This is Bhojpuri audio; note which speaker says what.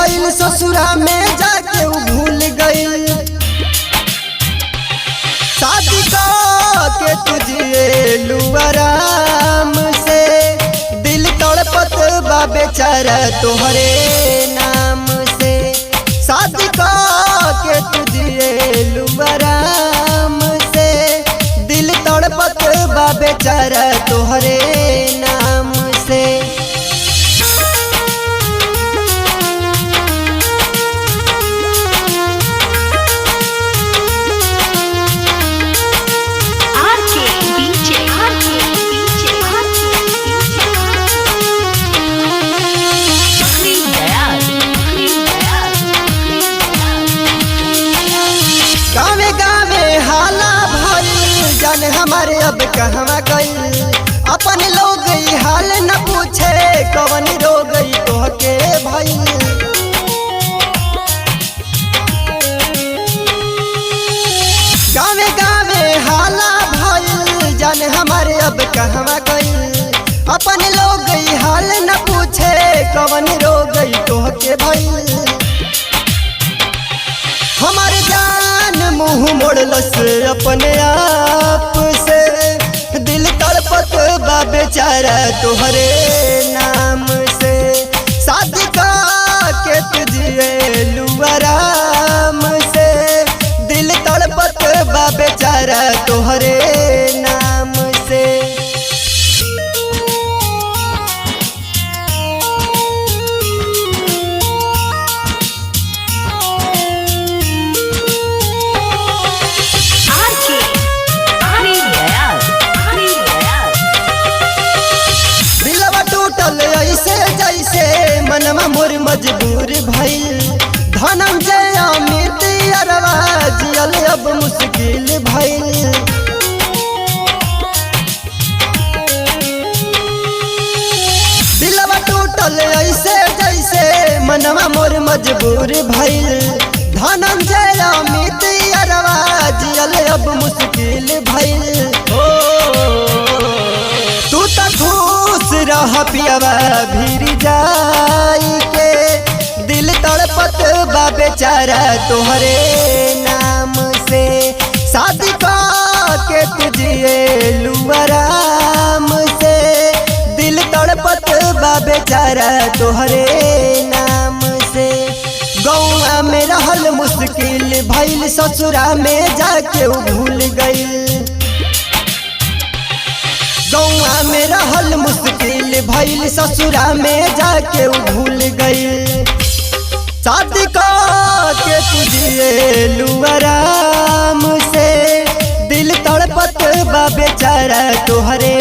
Speaker 1: भइल ससुरा में जाके उ भूल गइल। शादी के तुझे आराम से दिल तड़पत बा बेचारा तोहरे नाम से। शादी के तुझे आराम से दिल तड़पत बा बेचारा तोहरे नाम से। गावे गावे हाला भइल जान हमारे अब कहवा गइल। अपन लोग ई हाल न पूछे कवन रोग तोहके भइल। गावे गावे हाला भइल जान हमारे अब कहवा गइल। अपन लोग ई हाल न पूछे कवन रोग तोहके भइल। हमारे जान मुँह मोड़लस अपने आप से दिल तड़पत बा बेचारा तोहरे नाम से। शादी के तुझे आराम से दिल तड़पत बा बेचारा तोहरे नाम से। ऐसे जैसे मनवा मोर मजबूर भइल। धनंजय अमित अरवा जियल अब मुश्किल भइल। दिलवा टूटल ऐसे जैसे मनवा मोर मजबूर भइल। धनंजय अमित अरवा जियल अब मुश्किल भइल। तू तो खुश रह पियावा भीर जाई के दिल तड़पत बा बेचारा तोहरे नाम से। शादी के तुझे आराम से दिल तड़पत बा बेचारा तोहरे नाम से। गौआ में रहल मुश्किल भइल ससुरा में जाके उ भूल गइल। गौआ में रहल मुश्किल भइल ससुरा में जाके उ भूल गइल। शादी के तुझे आराम से दिल तड़पत बा बेचारा तोहरे